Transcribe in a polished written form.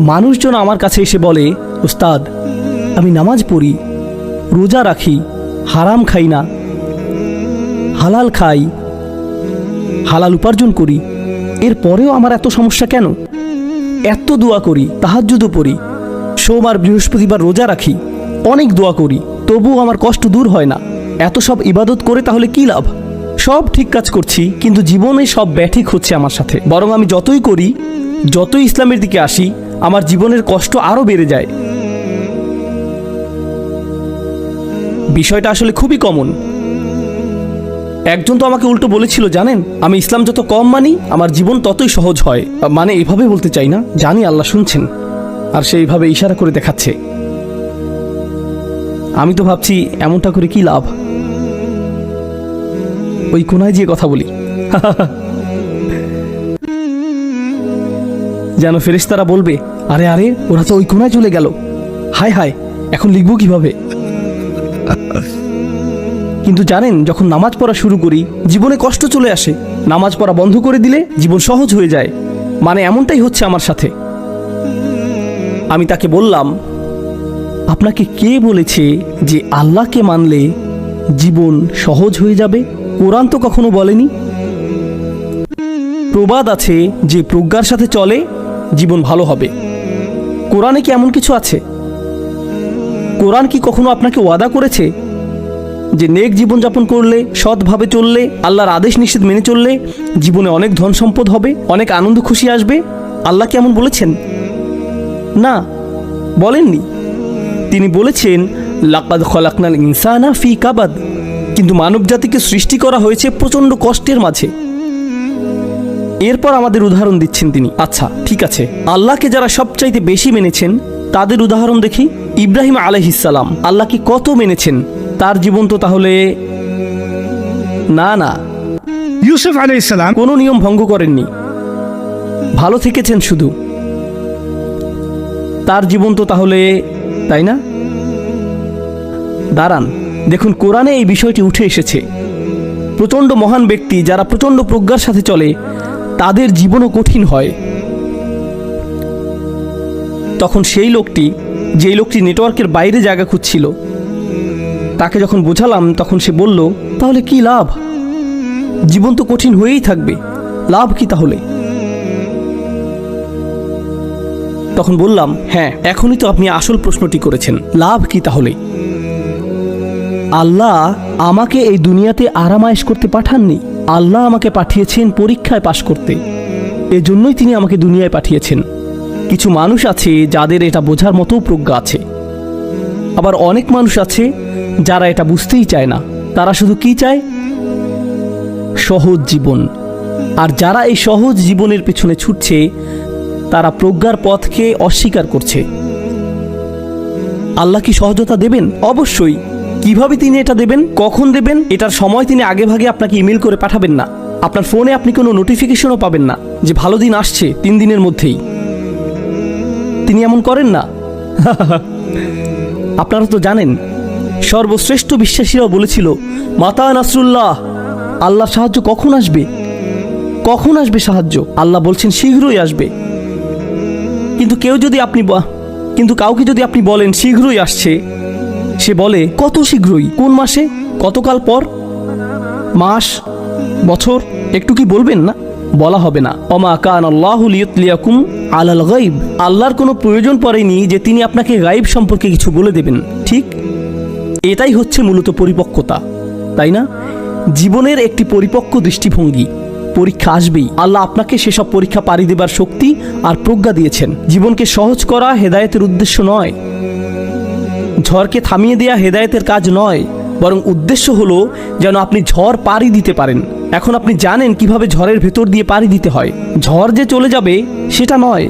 মানুষজন আমার কাছে এসে বলে, উস্তাদ আমি নামাজ পড়ি, রোজা রাখি, হারাম খাই না, হালাল খাই, হালাল উপার্জন করি, এরপরেও আমার এত সমস্যা কেন? এত দোয়া করি, তাহাজ্জুদও পড়ি, সোমবার বৃহস্পতিবার রোজা রাখি, অনেক দোয়া করি, তবুও আমার কষ্ট দূর হয় না। এত সব ইবাদত করে তাহলে কি লাভ? সব ঠিক কাজ করছি, কিন্তু জীবনে সব ব্যাঠিক হচ্ছে আমার সাথে। বরং আমি যতই করি, যতই ইসলামের দিকে আসি, আমার জীবনের কষ্ট আরও বেড়ে যায়। বিষয়টা আসলে খুবই কমন। একজন তো আমাকে উল্টো বলেছিল, জানেন, আমি ইসলাম যত কম মানি আমার জীবন ততই সহজ হয়। মানে এভাবে বলতে চাই না, জানি আল্লাহ শুনছেন, আর সে এইভাবে ইশারা করে দেখাচ্ছে। আমি তো ভাবছি এমনটা করে কি লাভ, ওই কোনায় যে কথা বলি যেন ফেরেশতারা বলবে, আরে আরে ওরা তো ওই কোনায় চলে গেল, হায় হায় এখন লিখবো কিভাবে। কিন্তু জানেন, যখন নামাজ পড়া শুরু করি জীবনে কষ্ট চলে আসে, নামাজ পড়া বন্ধ করে দিলে জীবন সহজ হয়ে যায়। মানে এমনটাই হচ্ছে আমার সাথে। আমি তাকে বললাম, আপনাকে কে বলেছে যে আল্লাহকে মানলে জীবন সহজ হয়ে যাবে? কোরআন তো কখনো বলেনি। প্রবাদ আছে যে প্রজ্ঞার সাথে চলে জীবন ভালো হবে। কোরআনে কি এমন কিছু আছে? কোরআন কি কখনো আপনাকে ওয়াদা করেছে যে নেক জীবনযাপন করলে, সৎভাবে চললে, আল্লাহর আদেশ নিষেধ মেনে চললে জীবনে অনেক ধন সম্পদ হবে, অনেক আনন্দ খুশি আসবে? আল্লাহ কি এমন বলেছেন? না, বলেননি। তিনি বলেছেন, লাকাদ খলাকনাল ইনসানা ফি কাবাদ। কিন্তু মানব জাতিকে সৃষ্টি করা হয়েছে প্রচণ্ড কষ্টের মাঝে। এরপর আমাদের উদাহরণ দিচ্ছেন তিনি। আচ্ছা ঠিক আছে, আল্লাহকে যারা সবচাইতে বেশি মেনেছেন তাদের উদাহরণ দেখি। ইব্রাহিম আলাইহিসসালাম আল্লাহকে কত মেনেছেন, তার জীবন তো তাহলে না। ইউসুফ আলাইহিসসালাম কোনো নিয়ম ভঙ্গ করেননি, ভালো থেকেছেন শুধু, তার জীবন তো তাহলে, তাই না? দাঁড়ান, দেখুন কোরআনে এই বিষয়টি উঠে এসেছে। প্রচণ্ড মহান ব্যক্তি যারা প্রচণ্ড প্রজ্ঞার সাথে চলে তাদের জীবনও কঠিন হয়। তখন সেই লোকটি, যেই লোকটি নেটওয়ার্কের বাইরে জায়গা খুঁজছিল, তাকে যখন বোঝালাম তখন সে বলল, তাহলে কি লাভ? জীবন তো কঠিন হয়েই থাকবে, লাভ কি তাহলে? তখন বললাম, হ্যাঁ এখনই তো আপনি আসল প্রশ্নটি করেছেন, লাভ কি তাহলে? আল্লাহ আমাকে এই দুনিয়াতে আরামায়েশ করতে পাঠাননি, আল্লাহ আমাকে পাঠিয়েছেন পরীক্ষায় পাশ করতে। এজন্যই তিনি আমাকে দুনিয়ায় পাঠিয়েছেন। কিছু মানুষ আছে যাদের এটা বোঝার মতো প্রজ্ঞা আছে, আবার অনেক মানুষ আছে যারা এটা বুঝতেই চায় না। তারা শুধু কি চায়? সহজ জীবন। আর যারা এই সহজ জীবনের পেছনে ছুটছে তারা প্রজ্ঞার পথকে অস্বীকার করছে। আল্লাহ কি সহজতা দেবেন? অবশ্যই। কিভাবে তিনি এটা দেবেন, কখন দেবেন, এটার সময় তিনি আগে ভাগে আপনাকে ইমেল করে পাঠাবেন না। আপনার ফোনে আপনি কোনো নোটিফিকেশনও পাবেন না যে ভালো দিন আসছে 3 দিনের মধ্যেই। তিনি এমন করেন না। আপনারা তো জানেন, সর্বশ্রেষ্ঠ বিশ্বাসীরাও বলেছিল, মাতা নাসরুল্লাহ, আল্লাহর সাহায্য কখন আসবে, কখন আসবে সাহায্য? আল্লাহ বলছেন শীঘ্রই আসবে। কিন্তু কাউকে যদি আপনি বলেন শীঘ্রই আসছে, সে বলে কত শীঘ্রই, কোন মাসে, কতকাল পর, মাস, বছর, একটু কি বলবেন না? বলা হবে না। ওমা কান আল্লাহু লিয়ুতলিয়াকুম আলাল গায়ব। আল্লাহর কোনো প্রয়োজন পড়েনি যে তিনি আপনাকে গায়ব সম্পর্কে কিছু বলে দেবেন। ঠিক এটাই হচ্ছে মূলত পরিপক্কতা, তাই না? জীবনের একটি পরিপক্ক দৃষ্টিভঙ্গি। পরীক্ষা আসবেই, আল্লাহ আপনাকে সেসব পরীক্ষা পাড়ি দেবার শক্তি আর প্রজ্ঞা দিয়েছেন। জীবনকে সহজ করা হেদায়েতের উদ্দেশ্য নয়, ঝড়কে থামিয়ে দেয়া হেদায়েতের কাজ নয়, বরং উদ্দেশ্য হলো যেন আপনি ঝড় পাড়ি দিতে পারেন। এখন আপনি জানেন কিভাবে ঝড়ের ভেতর দিয়ে পাড়ি দিতে হয়। ঝড় যে চলে যাবে সেটা নয়।